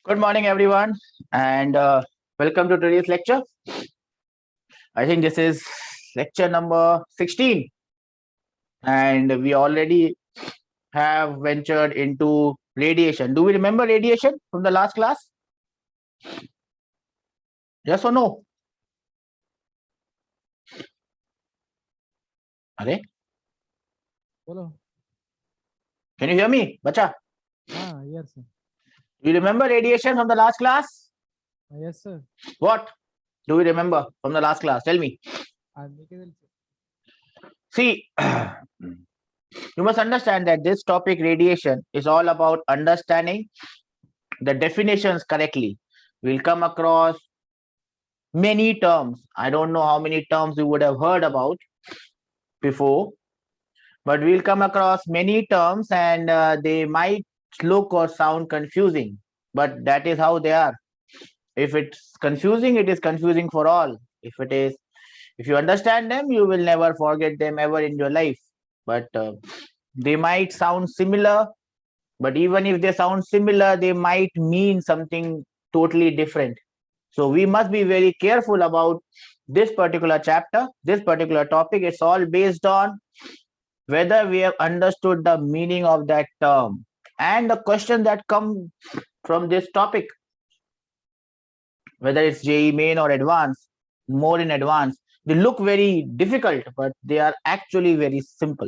Good morning, everyone, and welcome to today's lecture. I think this is lecture number 16, and we already have ventured into radiation. Do we remember radiation from the last class? Yes or no? Are? Hello. Can you hear me, bacha? Yes, sir. Do you remember radiation from the last class? Yes, sir. What do we remember from the last class? Tell me. See, you must understand that this topic, radiation, is all about understanding the definitions correctly. We'll come across many terms. I don't know how many terms you would have heard about before, but we'll come across many terms and they might look or sound confusing, but that is how they are. If it's confusing, it is confusing for all. If you understand them, you will never forget them ever in your life. But they might sound similar, but even if they sound similar, they might mean something totally different. So we must be very careful about this particular chapter, this particular topic. It's all based on whether we have understood the meaning of that term and the question that come from this topic, whether it's JEE Main or advanced, more in advanced. They look very difficult, but they are actually very simple.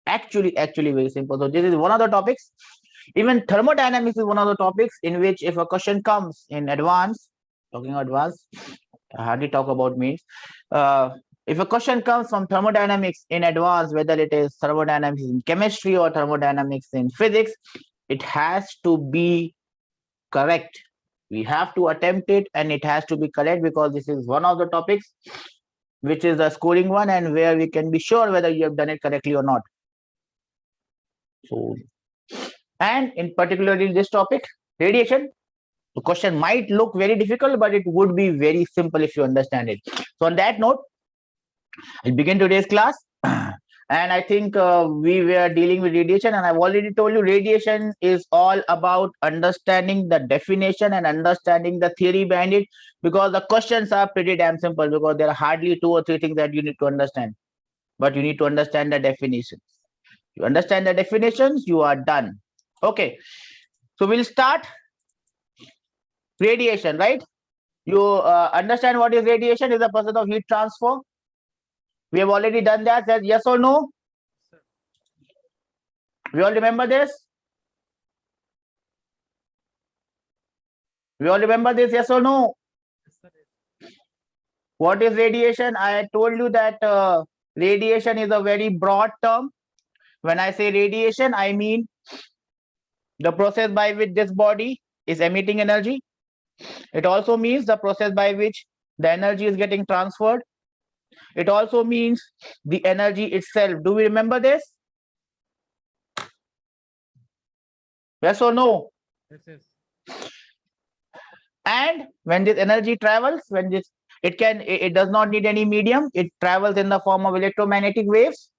Actually very simple. So this is one of the topics. Even thermodynamics is one of the topics in which if a question comes in advanced, talking advanced, I hardly talk about means. If a question comes from thermodynamics in advance, whether it is thermodynamics in chemistry or thermodynamics in physics, it has to be correct. We have to attempt it and it has to be correct because this is one of the topics which is the scoring one and where we can be sure whether you have done it correctly or not. So, and in particularly this topic, radiation, the question might look very difficult, but it would be very simple if you understand it. So on that note, I'll begin today's class. And I think we were dealing with radiation, and I've already told you radiation is all about understanding the definition and understanding the theory behind it, because the questions are pretty damn simple, because there are hardly 2 or 3 things that you need to understand, but you need to understand the definitions. You understand the definitions, you are done. Okay, so we'll start radiation, right? You understand what is radiation? Is a process of heat transfer. We have already done that. Says yes or no? We all remember this? We all remember this, yes or no? What is radiation? I told you that radiation is a very broad term. When I say radiation, I mean the process by which this body is emitting energy. It also means the process by which the energy is getting transferred. It also means the energy itself. Do we remember this? Yes or no? Yes. And when this energy travels, it does not need any medium. It travels in the form of electromagnetic waves,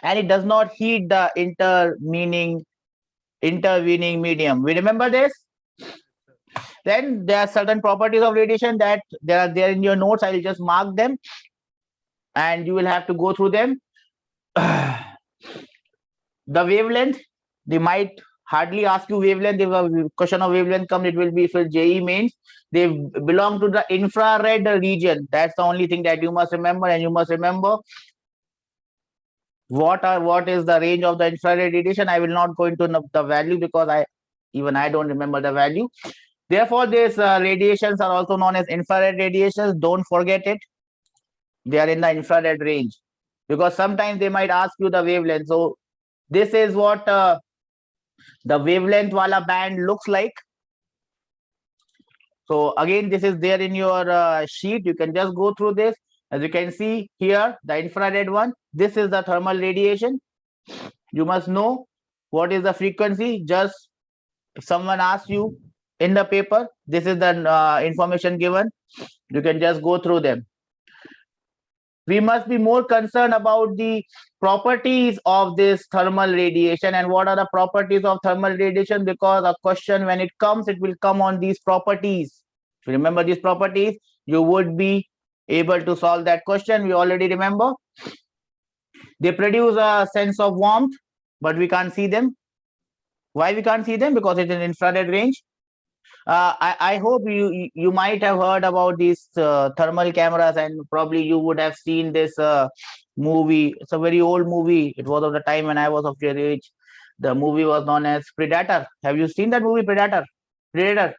and it does not heat the intervening medium. We remember this? Then there are certain properties of radiation that they are there in your notes. I will just mark them and you will have to go through them. The wavelength, they might hardly ask you wavelength. If a question of wavelength comes, it will be for JEE Mains. They belong to the infrared region. That's the only thing that you must remember, and you must remember what is the range of the infrared radiation. I will not go into the value because I don't remember the value. Therefore, these radiations are also known as infrared radiations. Don't forget it. They are in the infrared range, because sometimes they might ask you the wavelength. So this is what the wavelength wala band looks like. So again, this is there in your sheet. You can just go through this. As you can see here, the infrared one, this is the thermal radiation. You must know what is the frequency. Just if someone asks you in the paper, this is the information given. You can just go through them. We must be more concerned about the properties of this thermal radiation. And what are the properties of thermal radiation? Because a question, when it comes, it will come on these properties. If you remember these properties, you would be able to solve that question. We already remember. They produce a sense of warmth, but we can't see them. Why we can't see them? Because it's in infrared range. I hope you might have heard about these thermal cameras, and probably you would have seen this movie. It's a very old movie. It was of the time when I was of your age. The movie was known as Predator. Have you seen that movie, Predator? Predator,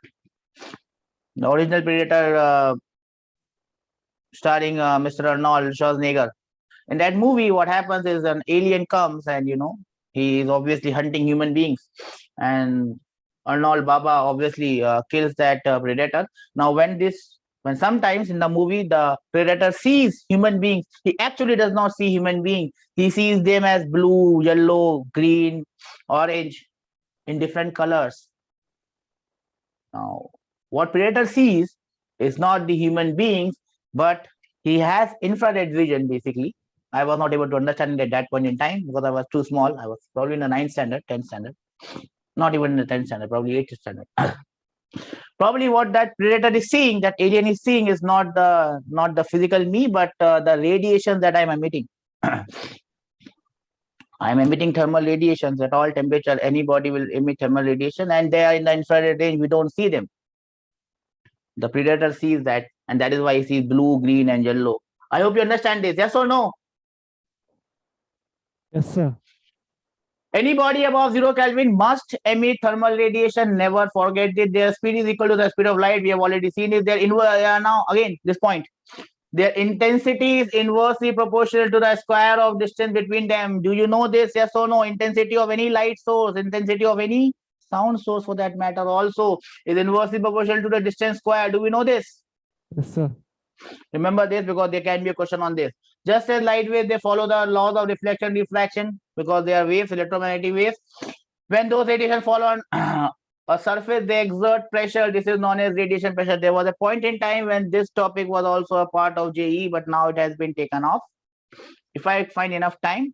the original Predator, starring Mr. Arnold Schwarzenegger. In that movie, what happens is an alien comes, and he is obviously hunting human beings, and Arnold Baba obviously kills that predator. Now, when sometimes in the movie the predator sees human beings, he actually does not see human beings. He sees them as blue, yellow, green, orange, in different colors. Now, what predator sees is not the human beings, but he has infrared vision, basically. I was not able to understand it at that point in time because I was too small. I was probably in the 9th standard, 10th standard, not even in the 10th standard, probably 8th standard. Probably what that predator is seeing, that alien is seeing, is not the physical me, but the radiation that I'm emitting. I'm emitting thermal radiations at all temperature. Anybody will emit thermal radiation, and they are in the infrared range. We don't see them. The predator sees that, and that is why he sees blue, green, and yellow. I hope you understand this. Yes or no? Yes, sir. Anybody above 0 Kelvin must emit thermal radiation. Never forget it. Their speed is equal to the speed of light. We have already seen it. Now, again, this point. Their intensity is inversely proportional to the square of distance between them. Do you know this? Yes or no? Intensity of any light source, intensity of any sound source for that matter, also is inversely proportional to the distance square. Do we know this? Yes, sir. Remember this, because there can be a question on this. Just as light waves, they follow the laws of reflection, refraction, because they are waves, electromagnetic waves. When those radiation fall on a surface, they exert pressure. This is known as radiation pressure. There was a point in time when this topic was also a part of JEE, but now it has been taken off. If I find enough time,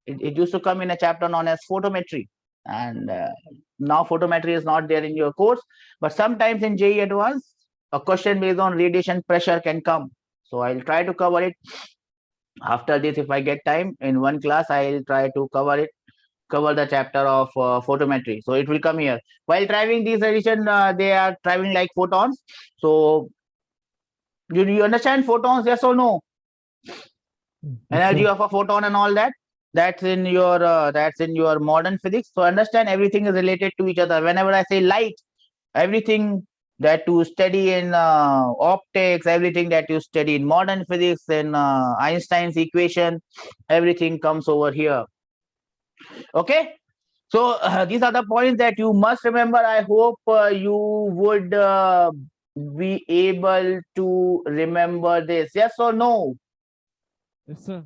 it used to come in a chapter known as photometry. And now photometry is not there in your course, but sometimes in JEE Advanced, a question based on radiation pressure can come. So I'll try to cover it after this. If I get time in one class, I'll try to cover the chapter of photometry. So it will come here. While traveling these radiation, they are traveling like photons. So you understand photons? Yes or no? Yes, Energy sir. of a photon and all that. That's in your modern physics. So understand, everything is related to each other. Whenever I say light, everything that you study in optics, everything that you study in modern physics, in Einstein's equation, everything comes over here. Okay, so these are the points that you must remember. I hope you would be able to remember this. Yes or no? Yes, sir.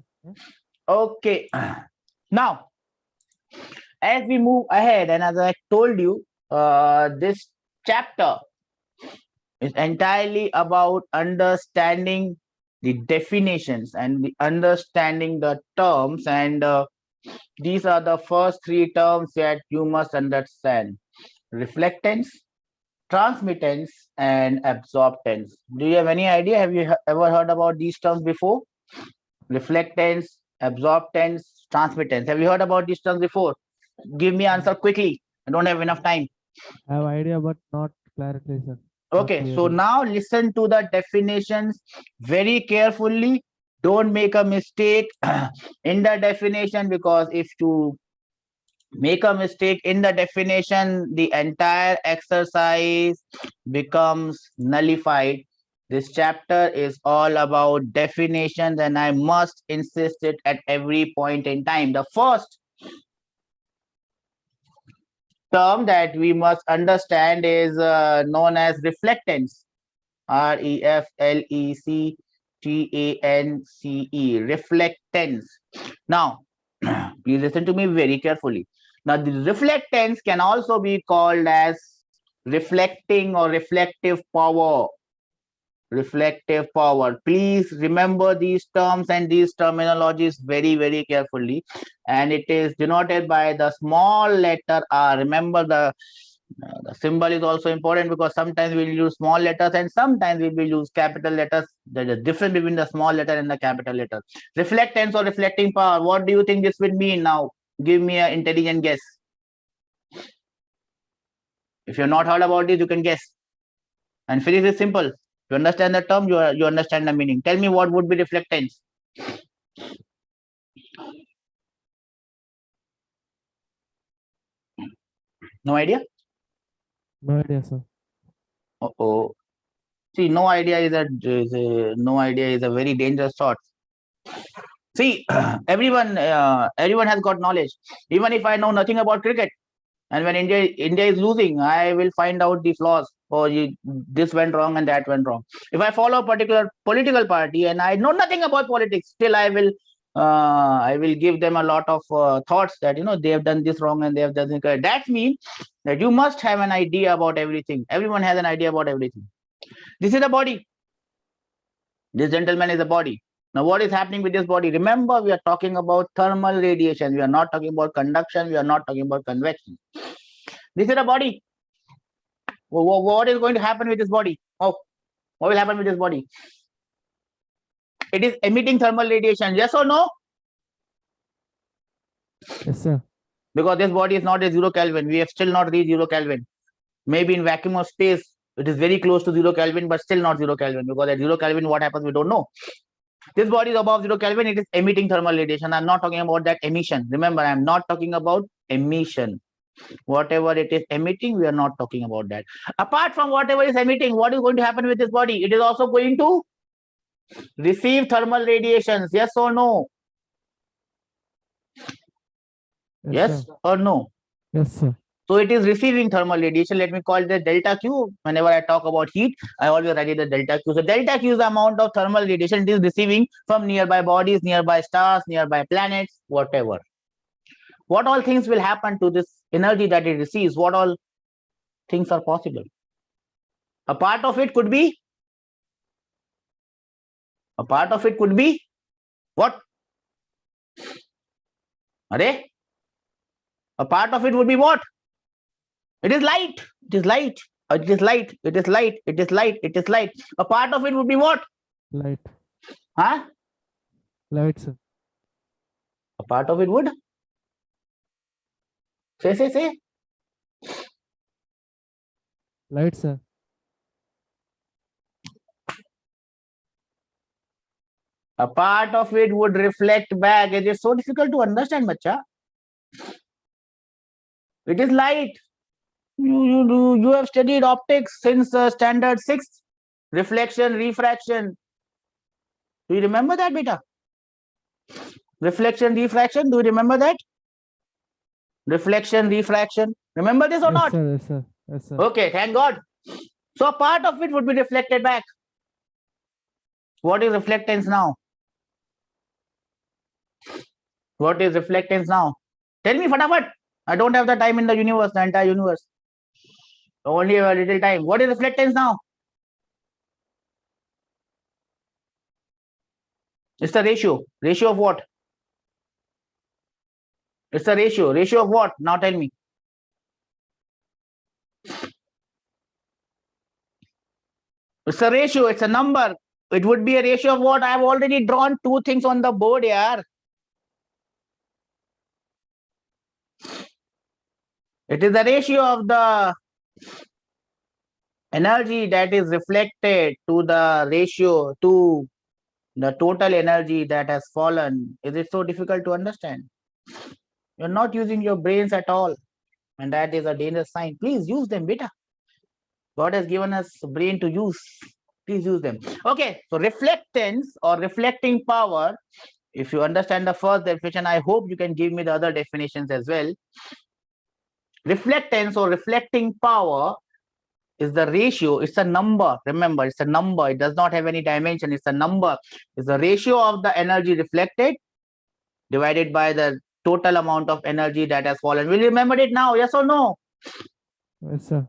Okay. Now, as we move ahead, and as I told you, this chapter is entirely about understanding the definitions and understanding the terms, and these are the first three terms that you must understand: reflectance, transmittance, and absorptance. Do you have any idea? Have you ever heard about these terms before? Reflectance, absorptance, transmittance. Have you heard about these terms before? Give me answer quickly. I don't have enough time. I have idea, but not clarity, sir. Okay, so now listen to the definitions very carefully. Don't make a mistake in the definition, because if you make a mistake in the definition, the entire exercise becomes nullified. This chapter is all about definitions, and I must insist it at every point in time. The first term that we must understand is known as reflectance. Reflectance. Reflectance. Now, please listen to me very carefully. Now, the reflectance can also be called as reflecting or reflective power. reflective power. Please remember these terms and these terminologies very, very carefully. And it is denoted by the small letter R. Remember the symbol is also important because sometimes we'll use small letters and sometimes we will use capital letters. There's a difference between the small letter and the capital letter. Reflectance or reflecting power. What do you think this would mean now? Give me an intelligent guess. If you've not heard about this, you can guess. And physics is simple. You understand the term, you understand the meaning. Tell me what would be reflectance. No idea? No idea, sir. Uh-oh. See, no idea is a very dangerous thought. See, everyone has got knowledge. Even if I know nothing about cricket, and when India is losing, I will find out the flaws. Oh, this went wrong and that went wrong. If I follow a particular political party and I know nothing about politics, still I will give them a lot of thoughts that they have done this wrong and they have done this correct. That means that you must have an idea about everything. Everyone has an idea about everything. This is the body. This gentleman is the body. Now, what is happening with this body? Remember, we are talking about thermal radiation. We are not talking about conduction. We are not talking about convection. This is the body. What is going to happen with this body? Oh, what will happen with this body? It is emitting thermal radiation. Yes or no? Yes, sir. Because this body is not at 0 Kelvin. We have still not reached 0 Kelvin. Maybe in vacuum of space, it is very close to 0 Kelvin, but still not 0 Kelvin. Because at 0 Kelvin, what happens, we don't know. This body is above 0 Kelvin. It is emitting thermal radiation. I'm not talking about that emission. Remember, I'm not talking about emission. Whatever it is emitting, we are not talking about that. Apart from whatever is emitting, what is going to happen with this body? It is also going to receive thermal radiations. Yes or no? Yes sir. or no? Yes, sir. So it is receiving thermal radiation. Let me call it the delta Q. Whenever I talk about heat, I always write it the delta Q. So delta Q is the amount of thermal radiation it is receiving from nearby bodies, nearby stars, nearby planets, whatever. What all things will happen to this energy that it receives? What all things are possible? A part of it could be what? Are? A part of it would be what? It is light. It is light. It is light. It is light. It is light. It is light. A part of it would be what? Light. Huh? Light, sir. A part of it would? Say. Light, sir. A part of it would reflect back. It is so difficult to understand, bacha. It is light. You have studied optics since standard 6. Reflection, refraction. Do you remember that, beta? Reflection, refraction. Do you remember that? Reflection, refraction. Remember this or not? Sir, yes, sir. Yes, sir. Okay, thank God. So a part of it would be reflected back. What is reflectance now? What is reflectance now? Tell me, fatapat. I don't have the time in the universe, the entire universe. Only a little time. What is reflectance now? It's the ratio. Ratio of what? It's the ratio. Ratio of what? Now tell me. It's a ratio. It's a number. It would be a ratio of what? I have already drawn 2 things on the board here. It is the ratio of the energy that is reflected to the ratio to the total energy that has fallen. Is it so difficult to understand? You're not using your brains at all. And that is a dangerous sign. Please use them, beta. God has given us brain to use. Please use them. Okay, so reflectance or reflecting power. If you understand the first definition, I hope you can give me the other definitions as well. Reflectance or reflecting power is the ratio. It's a number. Remember, it's a number. It does not have any dimension. It's a number. It's the ratio of the energy reflected divided by the total amount of energy that has fallen. Will you remember it now? Yes or no? Yes, sir.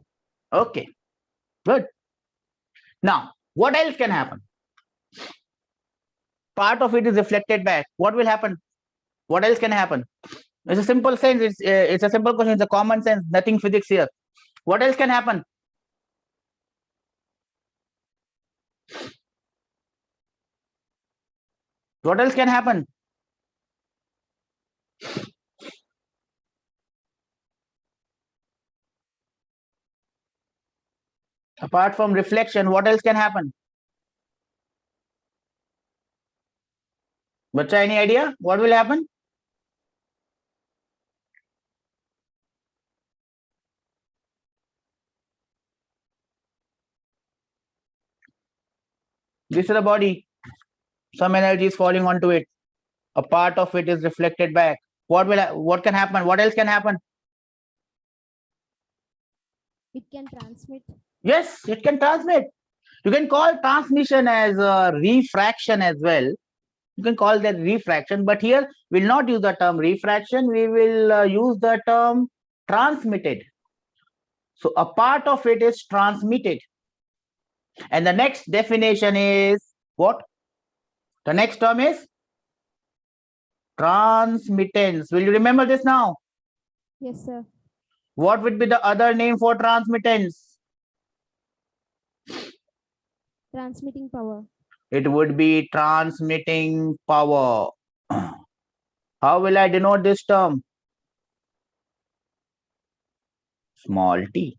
Okay, good. Now, What else can happen? Part of it is reflected back. What will happen? What else can happen? It's a simple sense. It's a simple question. It's a common sense. Nothing physics here. What else can happen? What else can happen? Apart from reflection, what else can happen? Bacha, any idea? What will happen? This is the body. Some energy is falling onto it. A part of it is reflected back. What can happen? What else can happen? It can transmit. Yes, it can transmit. You can call transmission as a refraction as well. You can call that refraction, but here we'll not use the term refraction. We will use the term transmitted. So a part of it is transmitted. And the next definition is what? The next term is transmittance. Will you remember this now? Yes, sir. What would be the other name for transmittance? Transmitting power. It would be transmitting power. How will I denote this term? Small t.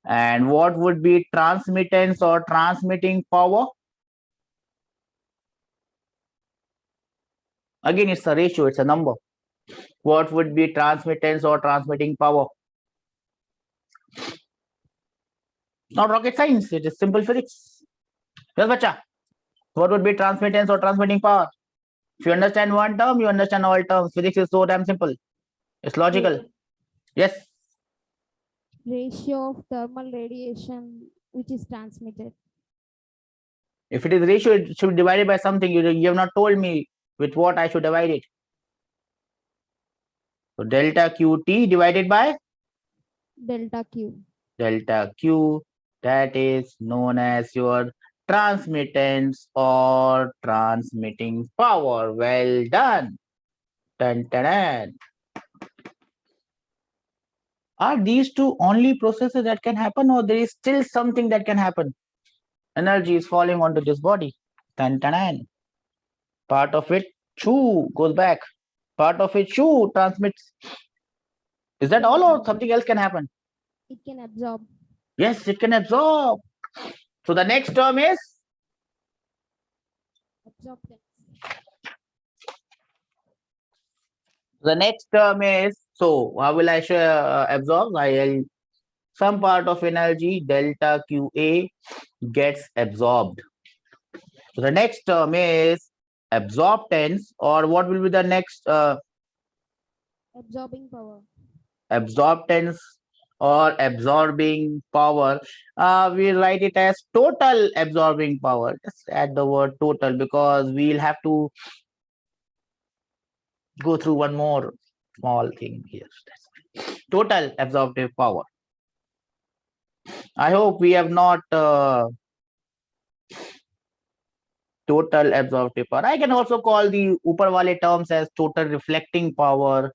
And what would be transmittance or transmitting power? Again, it's a ratio, it's a number. What would be transmittance or transmitting power? Not rocket science, it is simple physics. Yes, bacha. What would be transmittance or transmitting power? If you understand one term, you understand all terms. Physics is so damn simple. It's logical. Yes. Ratio of thermal radiation which is transmitted. If it is ratio, it should be divided by something. You have not told me with what I should divide it. So delta QT divided by Delta Q. delta Q, that is known as your transmittance or transmitting power. Well done. Dun, dun, dun. Are these two only processes that can happen, or there is still something that can happen? Energy is falling onto this body. Dun, dun, dun. Part of it goes back. Part of it transmits. Is that all, or something else can happen? It can absorb. Yes, it can absorb. So the next term is Absorptance. the next term is, so how will I absorb? Some part of energy delta QA gets absorbed. So the next term is absorptance, or what will be the next Absorbing power. absorptance or absorbing power? We write it as total absorbing power. Just add the word total because we'll have to go through one more small thing here. Total absorptive power. I hope we have not total absorptive power. I can also call the upper wale terms as total reflecting power,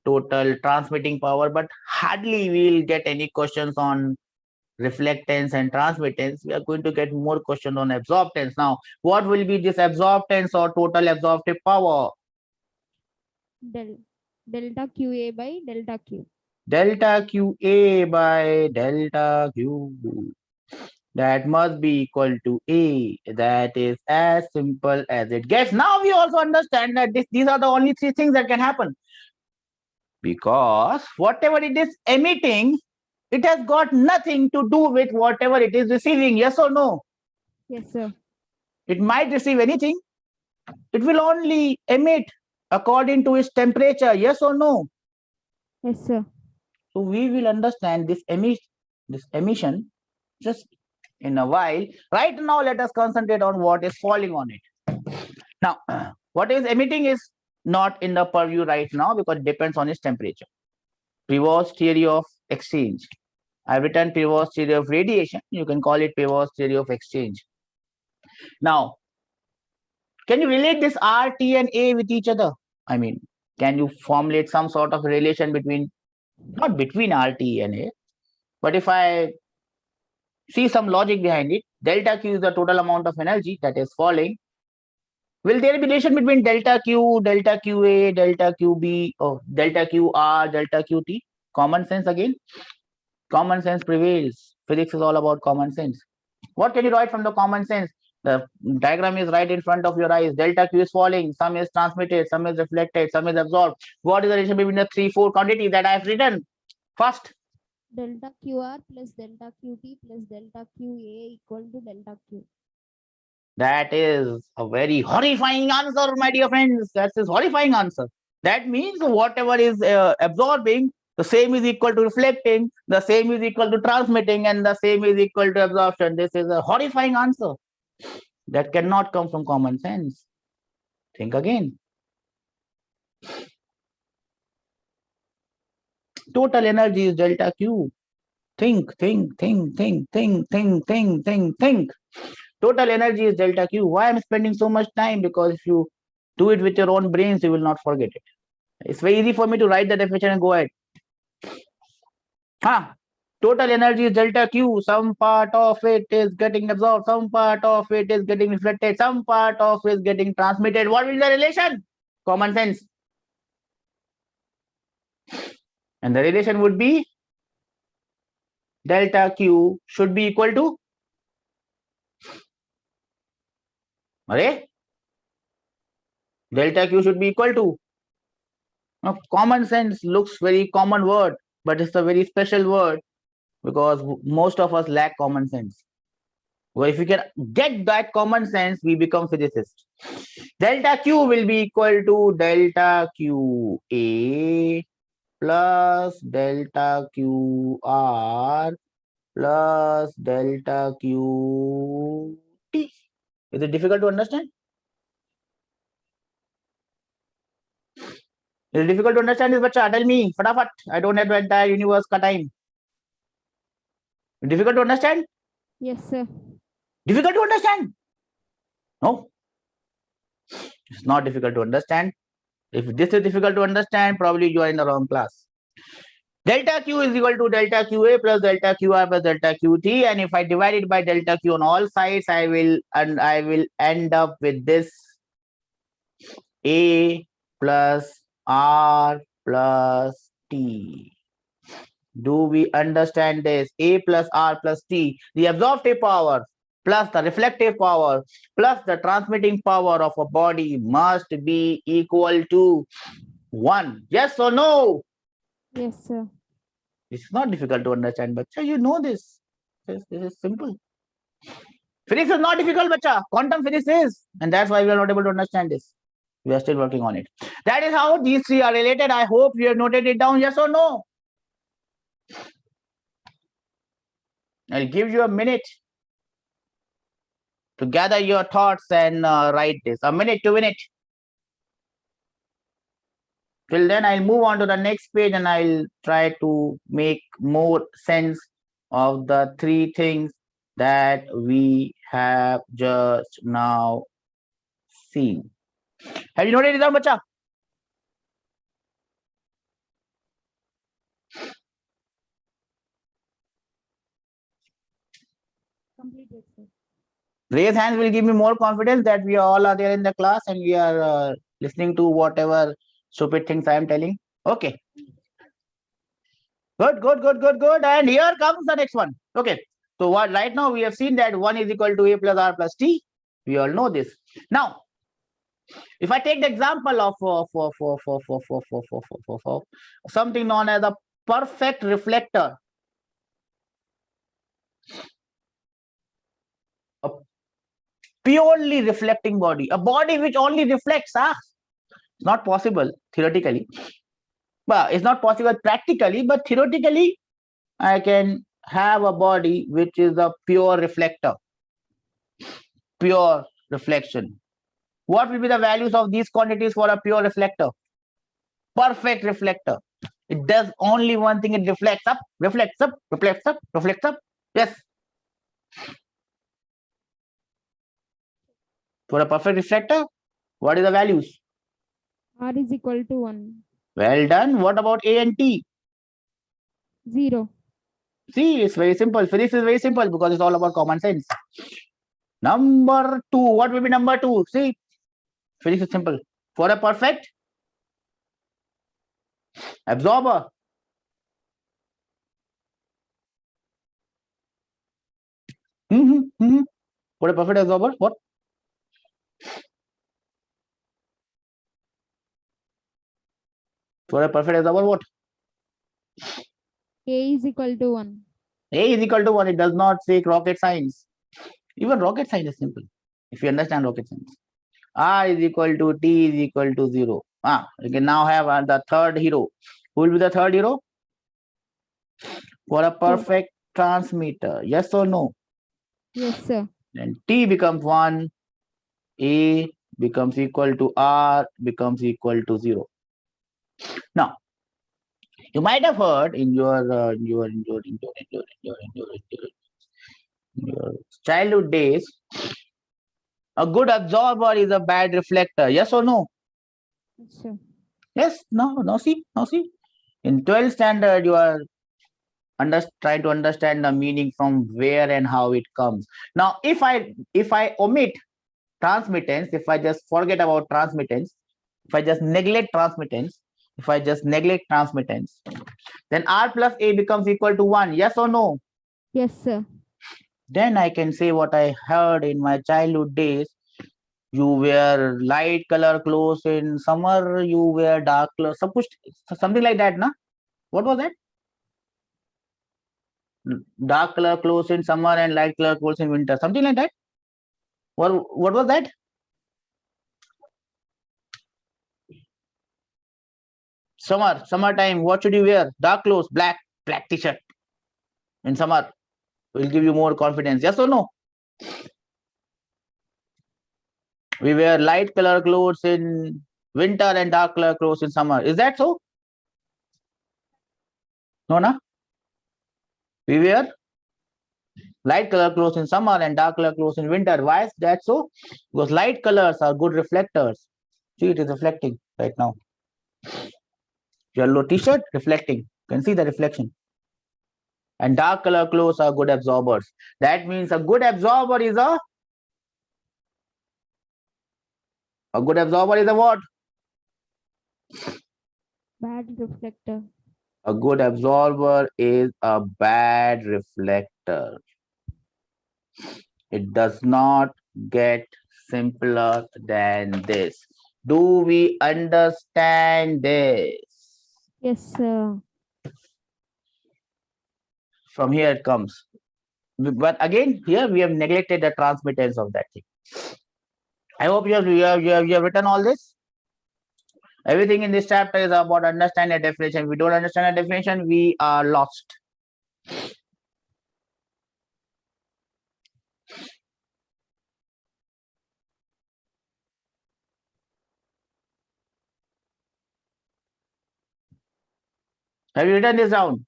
total transmitting power, but hardly we'll get any questions on reflectance and transmittance. We are going to get more questions on absorptance. Now, what will be this absorptance or total absorptive power? Delta QA by delta Q. Delta QA by delta Q. That must be equal to A. That is as simple as it gets. Now we also understand that these are the only three things that can happen. Because whatever it is emitting, it has got nothing to do with whatever it is receiving. Yes or no? Yes, sir. It might receive anything. It will only emit according to its temperature. Yes or no? Yes, sir. So we will understand this emission just in a while. Right now, let us concentrate on what is falling on it. Now, what is emitting is not in the purview right now because it depends on its temperature. Previous theory of exchange. I've written pivot theory of radiation. You can call it pivot theory of exchange. Now, can you relate this R, T, and A with each other? I mean, can you formulate some sort of relation between, not between R, T, and A, but if I see some logic behind it, delta Q is the total amount of energy that is falling. Will there be relation between delta Q, delta QA, delta QB, or delta QR, delta QT? Common sense again. Common sense prevails. Physics is all about common sense. What can you write from the common sense? The diagram is right in front of your eyes. Delta Q is falling, some is transmitted, some is reflected, some is absorbed. What is the relation between the 3-4 quantities that I have written? First, Delta QR plus delta QT plus delta QA equal to delta Q. that is a very horrifying answer, my dear friends. That's a horrifying answer. That means whatever is absorbing, the same is equal to reflecting, the same is equal to transmitting, and the same is equal to absorption. This is a horrifying answer. That cannot come from common sense. Think again. Total energy is delta Q. Think. Total energy is delta Q. Why I'm spending so much time? Because if you do it with your own brains, you will not forget it. It's very easy for me to write the definition and go ahead. Total energy is delta Q. Some part of it is getting absorbed, some part of it is getting reflected, some part of it is getting transmitted. What is the relation? Common sense. And the relation would be delta Q should be equal to, delta Q should be equal to. Now, common sense looks very common word, but it's a very special word because most of us lack common sense. Well, if we can get that common sense, we become physicists. Delta Q will be equal to delta QA plus delta QR plus delta QT. Is it difficult to understand? Is it difficult to understand this, bacha? Tell me, fatafat. I don't have the entire universe ka time. Difficult to understand? Yes, sir. Difficult to understand? No. It's not difficult to understand. If this is difficult to understand, probably you are in the wrong class. Delta Q is equal to delta QA plus delta QR plus delta QT, and if I divide it by delta Q on all sides, I will end up with this A plus R plus T. Do we understand this? A plus R plus T, the absorptive power plus the reflective power plus the transmitting power of a body must be equal to 1. Yes or no? Yes, sir. It's not difficult to understand, bacha. You know this. This is simple. Physics is not difficult, bacha. Quantum physics is. And that's why we are not able to understand this. We are still working on it. That is how these three are related. I hope you have noted it down. Yes or no? I'll give you a minute to gather your thoughts and write this. A minute, 2 minutes. Till then, I'll move on to the next page and I'll try to make more sense of the three things that we have just now seen. Have you noted it down, bacha? Completed, sir. Raise hands will give me more confidence that we all are there in the class and we are listening to whatever stupid things I am telling. Okay. Good. And here comes the next one. Okay. So what right now we have seen that 1 is equal to A plus R plus T. We all know this. Now, if I take the example of something known as a perfect reflector, a purely reflecting body, a body which only reflects, it's not possible theoretically. Well, it's not possible practically, but theoretically, I can have a body which is a pure reflector, pure reflection. What will be the values of these quantities for a pure reflector? Perfect reflector. It does only one thing. It reflects up, reflects up, reflects up, reflects up. Yes. For a perfect reflector, what is the values? R is equal to 1. Well done. What about A and T? 0. See, it's very simple. Physics is very simple because it's all about common sense. Number 2. What will be number 2? See, physics is simple. For a perfect absorber, for a perfect absorber, what? For a perfect absorber, what? A is equal to 1. A is equal to 1. It does not say rocket science. Even rocket science is simple if you understand rocket science. R is equal to T is equal to 0. You can now have the third hero. Who will be the third hero? For a perfect transmitter. Yes or no? Yes, sir. Then T becomes 1. A becomes equal to R becomes equal to 0. Now, you might have heard in your childhood days, a good absorber is a bad reflector. Yes or no? Yes, sir. Yes. No. See. In 12th standard, you are trying to understand the meaning from where and how it comes. Now, if I omit transmittance, if I just forget about transmittance, if I just neglect transmittance, then R plus A becomes equal to 1. Yes or no? Yes, sir. Then I can say what I heard in my childhood days. You wear light color clothes in summer, you wear dark color, something like that, na? What was that? Dark color clothes in summer and light color clothes in winter, something like that. What was that? Summertime, what should you wear? Dark clothes, black t-shirt in summer will give you more confidence. Yes or no? We wear light color clothes in winter and dark color clothes in summer. Is that so? No, na? We wear light color clothes in summer and dark color clothes in winter. Why is that so? Because light colors are good reflectors. See, it is reflecting right now. Yellow t-shirt reflecting. You can see the reflection. And dark color clothes are good absorbers. That means a good absorber is a good absorber is a what? Bad reflector. A good absorber is a bad reflector. It does not get simpler than this. Do we understand this? Yes, sir. From here it comes. But again, here we have neglected the transmittance of that thing. I hope you have written all this. Everything in this chapter is about understanding a definition. If we don't understand a definition, we are lost. Have you written this down?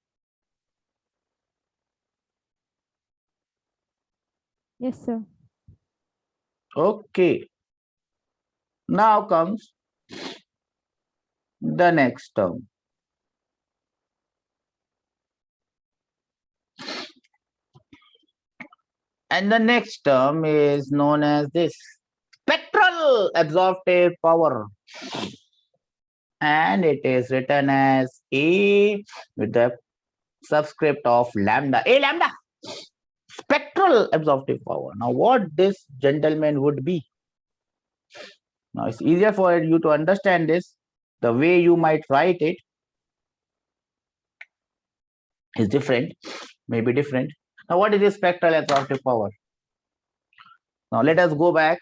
Yes, sir. Okay. Now comes the next term. And the next term is known as this spectral absorptive power. And it is written as A with the subscript of lambda. A lambda. Spectral absorptive power. Now, what this gentleman would be? Now, it's easier for you to understand this. The way you might write it is different, maybe different. Now, what is this spectral absorptive power? Now, let us go back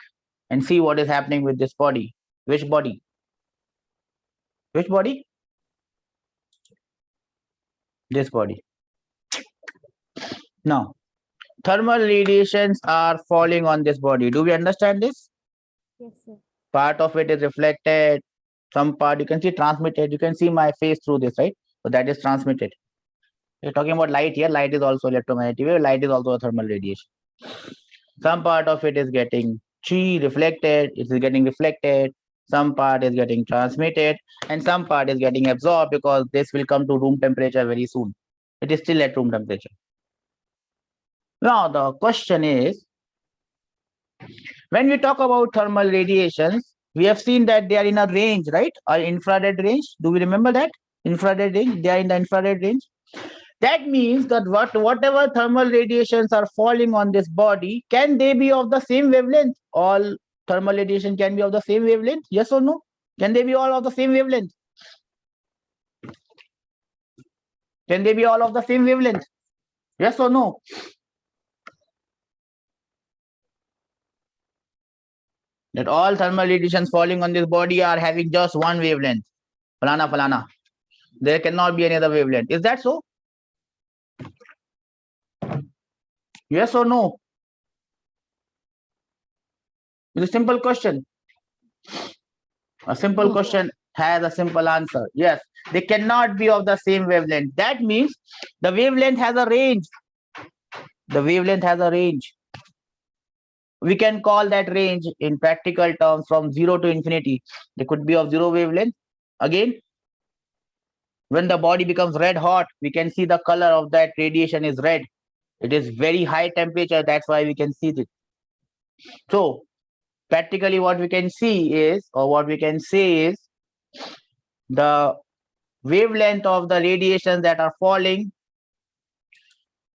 and see what is happening with this body. Which body? Which body? This body. Now, thermal radiations are falling on this body. Do we understand this? Yes, sir. Part of it is reflected. Some part you can see transmitted. You can see my face through this, right? So that is transmitted. We're talking about light here. Light is also electromagnetic wave. Light is also a thermal radiation. Some part of it is getting reflected. It is getting reflected. Some part is getting transmitted, and some part is getting absorbed because this will come to room temperature very soon. It is still at room temperature. Now the question is, when we talk about thermal radiations, we have seen that they are in a range, right? Or infrared range. Do we remember that? Infrared range. They are in the infrared range. That means that whatever thermal radiations are falling on this body, can they be of the same wavelength? All thermal radiation can be of the same wavelength? Yes or no? Can they be all of the same wavelength? Can they be all of the same wavelength? Yes or no? That all thermal radiations falling on this body are having just one wavelength. Falana, falana. There cannot be any other wavelength. Is that so? Yes or no? It's a simple question. A simple question has a simple answer. Yes, they cannot be of the same wavelength. That means the wavelength has a range. The wavelength has a range. We can call that range in practical terms from 0 to infinity. They could be of 0 wavelength. Again, when the body becomes red hot, we can see the color of that radiation is red. It is very high temperature. That's why we can see it. So practically what we can see is, or what we can say is, the wavelength of the radiations that are falling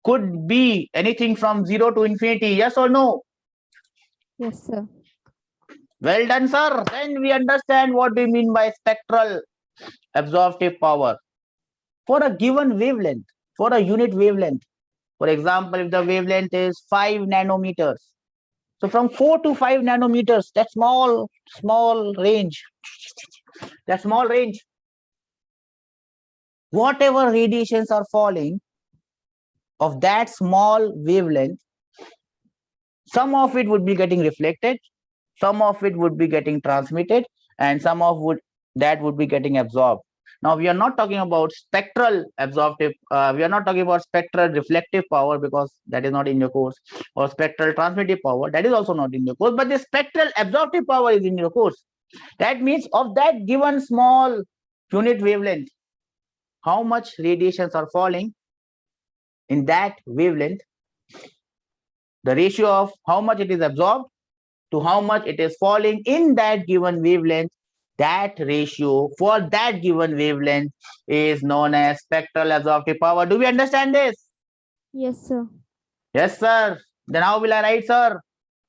could be anything from 0 to infinity. Yes or no? Yes, sir. Well done, sir. Then we understand what we mean by spectral absorptive power. For a given wavelength, for a unit wavelength, for example, if the wavelength is 5 nanometers, so from 4 to 5 nanometers, that small range, whatever radiations are falling of that small wavelength, some of it would be getting reflected, some of it would be getting transmitted, and some of that would be getting absorbed. Now we are not talking about spectral absorptive, we are not talking about spectral reflective power because that is not in your course, or spectral transmittive power, that is also not in your course, but the spectral absorptive power is in your course. That means of that given small unit wavelength, how much radiations are falling in that wavelength, the ratio of how much it is absorbed to how much it is falling in that given wavelength, that ratio for that given wavelength is known as spectral absorptive power. Do we understand this? Yes, sir. Yes, sir. Then how will I write, sir?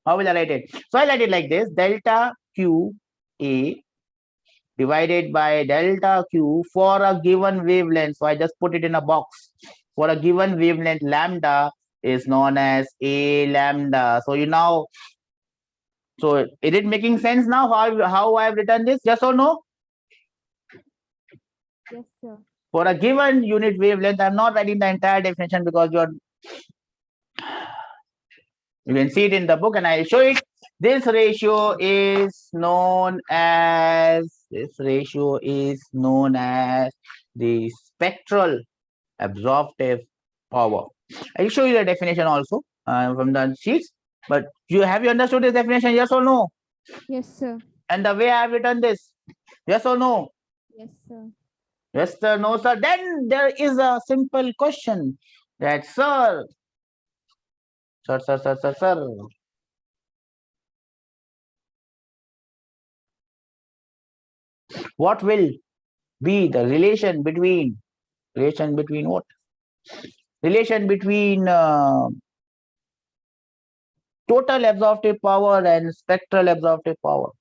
How will I write it? So I write it like this: delta Q A divided by delta Q for a given wavelength. So I just put it in a box. For a given wavelength, lambda is known as A lambda. So you now, so is it making sense now how I have written this? Yes or no? Yes, sir. For a given unit wavelength, I'm not writing the entire definition because you can see it in the book and I'll show it. This ratio is known as the spectral absorptive power. I'll show you the definition also from the sheets. But have you understood this definition? Yes or no? Yes, sir. And the way I have written this? Yes or no? Yes, sir. Yes, sir. No, sir. Then there is a simple question that, sir, what will be the relation between what? Relation between total absorptive power and spectral absorptive power.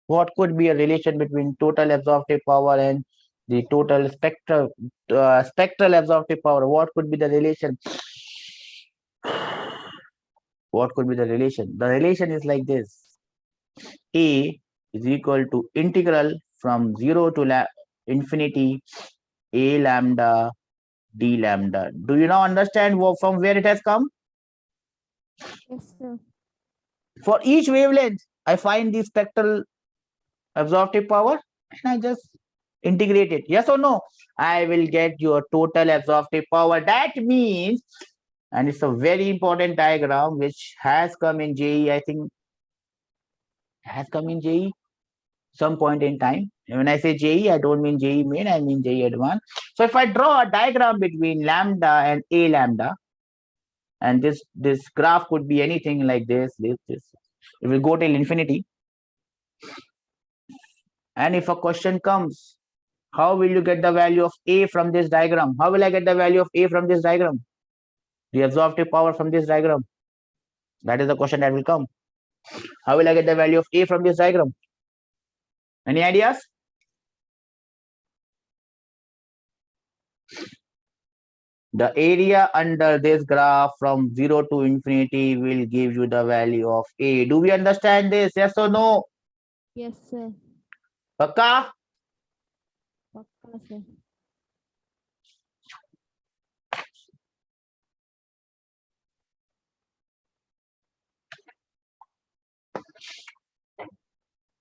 What could be a relation between total absorptive power and the total spectral absorptive power? What could be the relation? What could be the relation? The relation is like this: A is equal to integral from 0 to infinity A lambda d lambda. Do you now understand from where it has come? Yes, sir. For each wavelength, I find the spectral absorptive power and I just integrate it? Yes or no? I will get your total absorptive power. That means, and it's a very important diagram which has come in JEE, I think has come in JEE some point in time. And when I say JEE, I don't mean JEE Main, I mean JEE Advanced. So if I draw a diagram between lambda and A lambda, and this graph could be anything like this. It will go till infinity. And if a question comes, how will you get the value of A from this diagram? How will I get the value of A from this diagram? The absorptive power from this diagram. That is the question that will come. How will I get the value of A from this diagram? Any ideas? The area under this graph from 0 to infinity will give you the value of A. Do we understand this? Yes or no? Yes, sir. Pakka? Pakka, sir.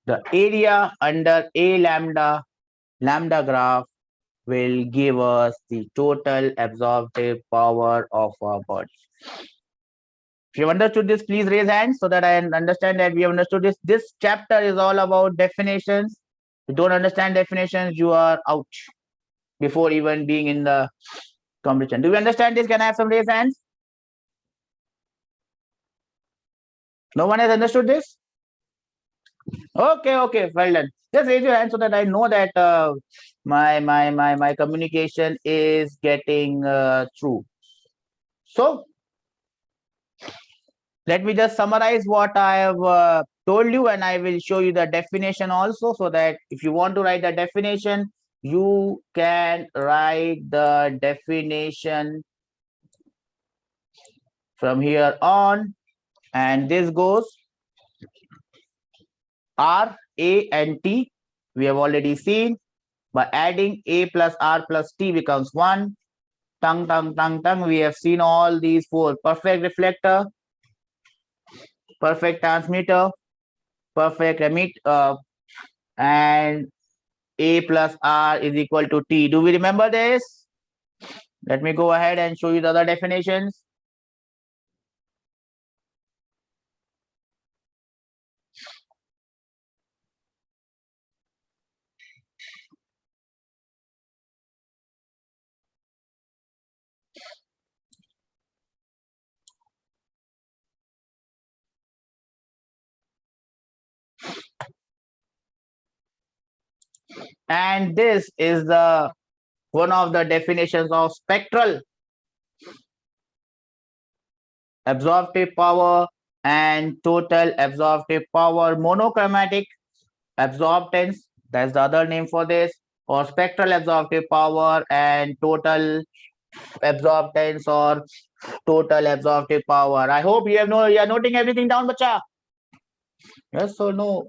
The area under A lambda graph will give us the total absorptive power of our body. If you understood this, please raise hands so that I understand that we have understood this. This chapter is all about definitions. If you don't understand definitions, you are out before even being in the competition. Do you understand this? Can I have some raise hands? No one has understood this? Okay, well done. Just raise your hand so that I know that my communication is getting through. So let me just summarize what I have told you, and I will show you the definition also, so that if you want to write the definition, you can write the definition from here on. And this goes R, A, and T. We have already seen. By adding A plus R plus T becomes 1. Tongue. We have seen all these four. Perfect reflector, perfect transmitter, perfect emit, and A plus R is equal to T. Do we remember this? Let me go ahead and show you the other definitions. And this is the one of the definitions of spectral absorptive power and total absorptive power. Monochromatic absorptance, that's the other name for this, or spectral absorptive power and total absorptance or total absorptive power. I hope you are noting everything down, bacha. Yes or no?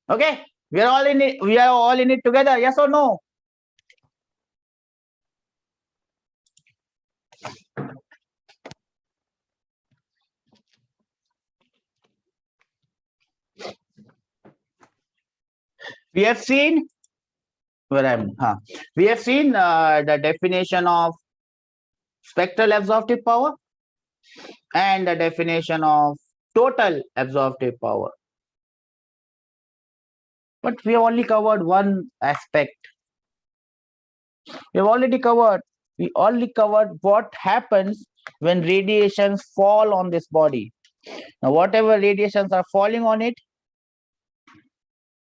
Okay, we are all in it. We are all in it together. Yes or no? We have seen where I'm. We have seen the definition of spectral absorptive power and the definition of total absorptive power. But we have only covered one aspect. We only covered what happens when radiations fall on this body. Now, whatever radiations are falling on it,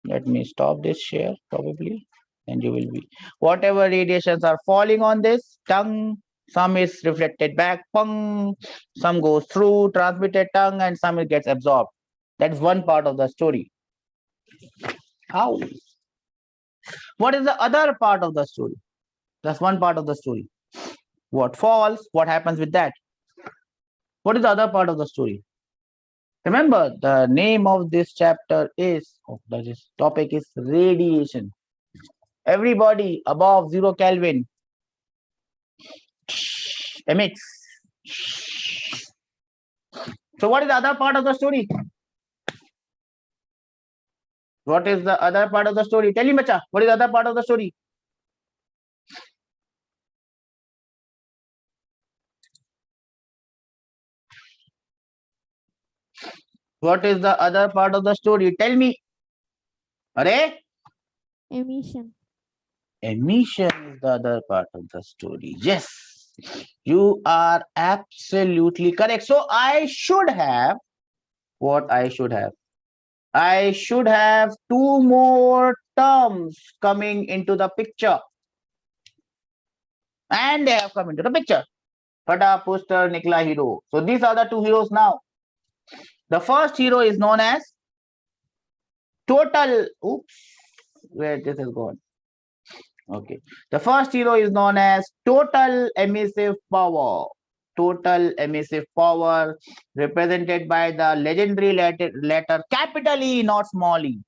let me stop this share probably, and you will be. Whatever radiations are falling on this tongue, some is reflected back, pung, some goes through transmitted tongue, and some it gets absorbed. That's one part of the story. How? What is the other part of the story? That's one part of the story. What falls? What happens with that? What is the other part of the story? Remember, the name of this chapter is, this topic is radiation. Everybody above 0 Kelvin emits So what is the other part of the story? What is the other part of the story? Tell me, bacha, what is the other part of the story? What is the other part of the story? Tell me. Are? Emission. Emission is the other part of the story. Yes, you are absolutely correct. So I should have what I should have. I should have two more terms coming into the picture. And they have come into the picture. Fata, poster, Nikla, hero. So these are the two heroes now. The first hero is known as total. Oops, where this is gone. Okay. The first hero is known as total emissive power. Total emissive power represented by the legendary letter capital E, not small e.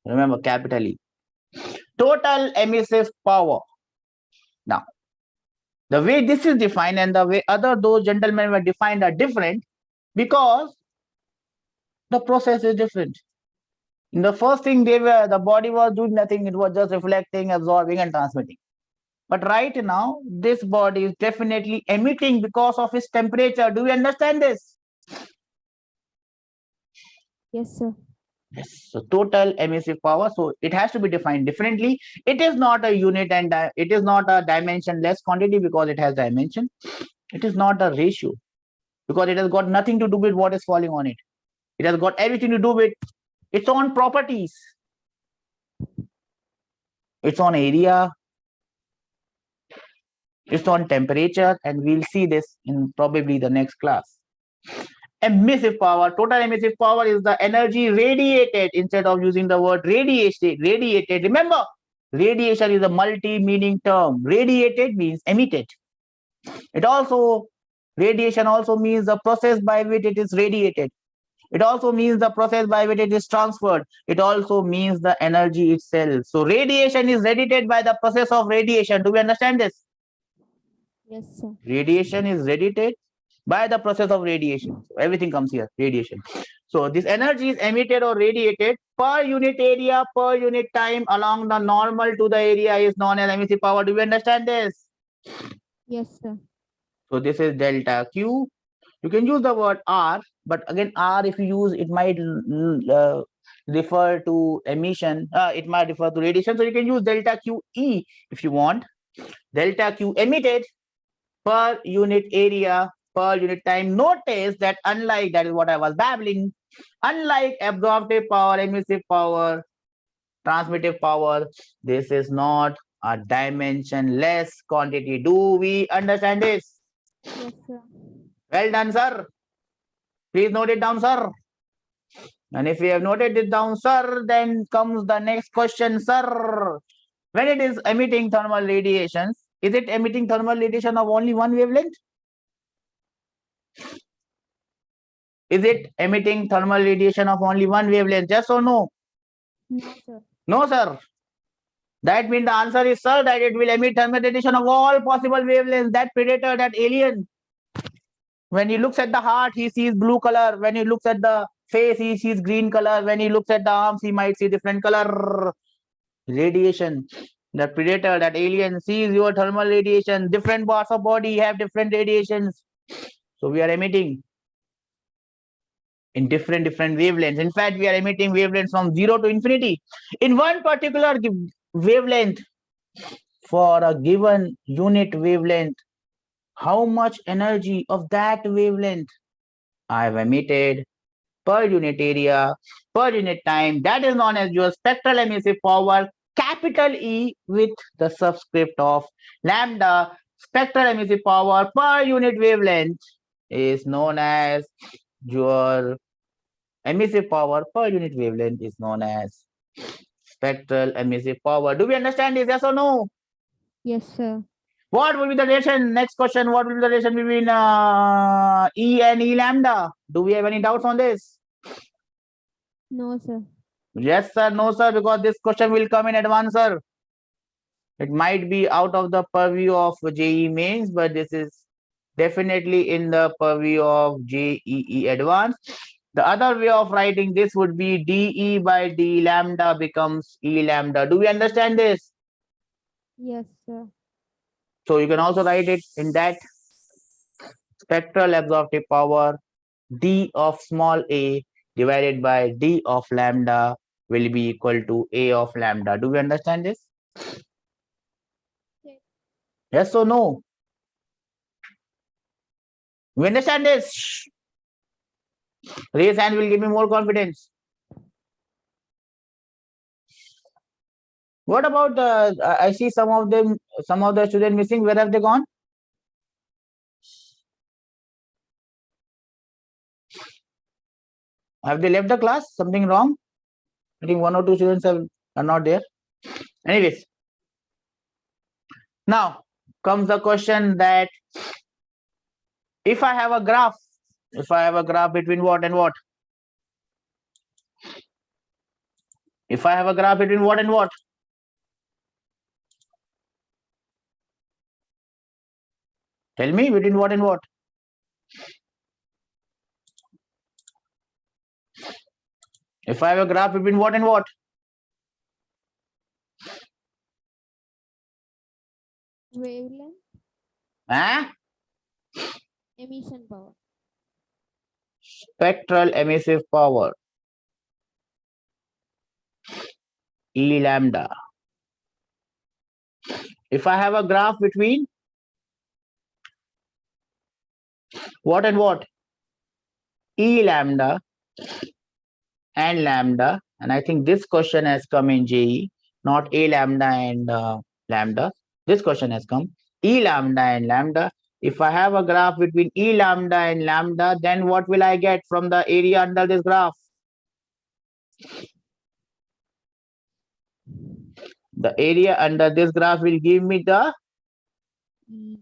Remember, capital E. Total emissive power. Now, the way this is defined and the way those gentlemen were defined are different because the process is different. In the first thing, the body was doing nothing. It was just reflecting, absorbing, and transmitting. But right now, this body is definitely emitting because of its temperature. Do you understand this? Yes, sir. Yes. So total emissive power. So it has to be defined differently. It is not a unit and it is not a dimensionless quantity because it has dimension. It is not a ratio because it has got nothing to do with what is falling on it. It has got everything to do with its own properties, its own area, its own temperature, and we'll see this in probably the next class. Emissive power, total emissive power is the energy radiated. Instead of using the word radiated, remember, radiation is a multi-meaning term. Radiated means emitted. Radiation also means the process by which it is radiated. It also means the process by which it is transferred. It also means the energy itself. So radiation is radiated by the process of radiation. Do we understand this? Yes, sir. Radiation is radiated by the process of radiation. So everything comes here, radiation. So this energy is emitted or radiated per unit area, per unit time along the normal to the area is known as emissive power. Do we understand this? Yes, sir. So this is delta Q. You can use the word R, but again, R, if you use, it might refer to emission. It might refer to radiation. So you can use delta QE if you want. Delta Q emitted per unit area, per unit time. Notice that unlike, that is what I was babbling, unlike absorptive power, emissive power, transmittive power, this is not a dimensionless quantity. Do we understand this? Yes, sir. Well done, sir. Please note it down, sir. And if we have noted it down, sir, then comes the next question, sir. When it is emitting thermal radiations, is it emitting thermal radiation of only one wavelength? Is it emitting thermal radiation of only one wavelength? Yes or no? No, sir. No, sir. That means the answer is, sir, that it will emit thermal radiation of all possible wavelengths. That predator, that alien, when he looks at the heart, he sees blue color. When he looks at the face, he sees green color. When he looks at the arms, he might see different color. Radiation. The predator, that alien, sees your thermal radiation. Different parts of body have different radiations. So we are emitting in different wavelengths. In fact, we are emitting wavelengths from 0 to infinity. In one particular wavelength, for a given unit wavelength, how much energy of that wavelength I have emitted per unit area, per unit time. That is known as your spectral emissive power, capital E with the subscript of lambda. Spectral emissive power per unit wavelength is known as your emissive power per unit wavelength is known as spectral emissive power. Do we understand this? Yes or no? Yes, sir. What will be the relation? Next question. What will be the relation between E and E lambda? Do we have any doubts on this? No, sir. Yes, sir. No, sir. Because this question will come in advance, sir. It might be out of the purview of JEE Mains, but this is definitely in the purview of JEE Advanced. The other way of writing this would be dE by d lambda becomes E lambda. Do we understand this? Yes, sir. So you can also write it in that spectral absorptive power d of small a divided by d of lambda will be equal to a of lambda. Do we understand this? Yes. Yes or no? We understand this? Raise hand will give me more confidence. What about the? I see some of them, some of the students missing. Where have they gone? Have they left the class? Something wrong? I think one or two students are not there. Anyways, now comes the question that if I have a graph between what and what? If I have a graph between what and what? Tell me, between what and what? If I have a graph between what and what? Wavelength, Huh? emission power. Spectral emissive power. E lambda. If I have a graph between what and what? E lambda and lambda. And I think this question has come in JE, not A lambda and lambda. This question has come E lambda and lambda. If I have a graph between E lambda and lambda, then what will I get from the area under this graph? The area under this graph will give me the E.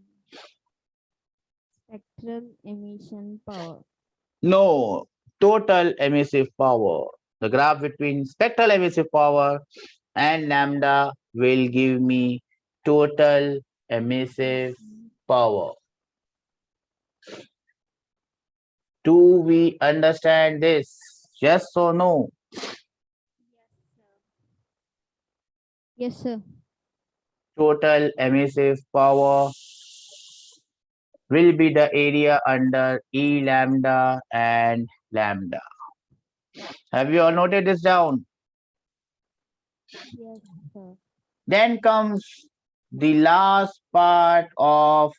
Spectral emission power. no total emissive power. The graph between spectral emissive power and lambda will give me total emissive power. Do we understand this? Yes or no? Yes, sir. Total emissive power will be the area under E lambda and lambda. Have you all noted this down? Yes, sir. Then comes the last part of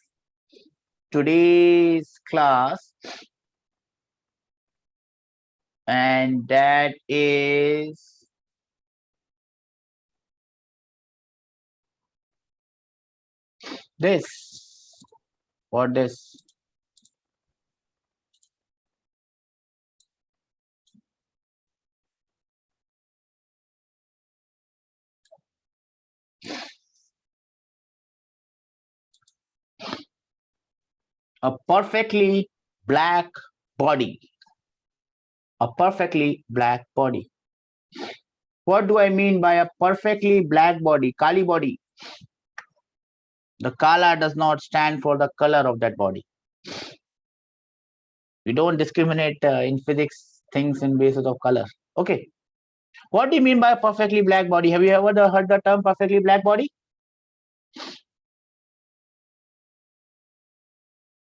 today's class, and that is this. What this? A perfectly black body. A perfectly black body. What do I mean by a perfectly black body? Kali body. The kala does not stand for the color of that body. We don't discriminate in physics things in basis of color. Okay. What do you mean by a perfectly black body? Have you ever heard the term perfectly black body?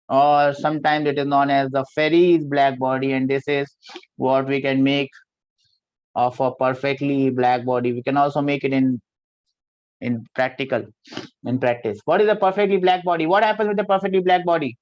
Or sometimes it is known as the Ferri's black body, and this is what we can make of a perfectly black body. We can also make it in practice. What is a perfectly black body? What happens with the perfectly black body?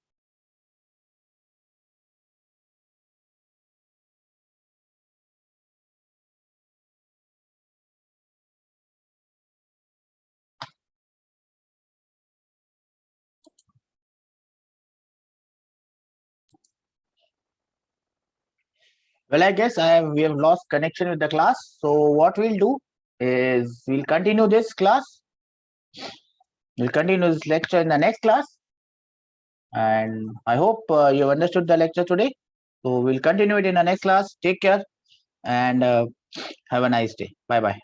Well, I guess we have lost connection with the class. So what we'll do is we'll continue this class. We'll continue this lecture in the next class. And I hope you have understood the lecture today. So we'll continue it in the next class. Take care and have a nice day. Bye-bye.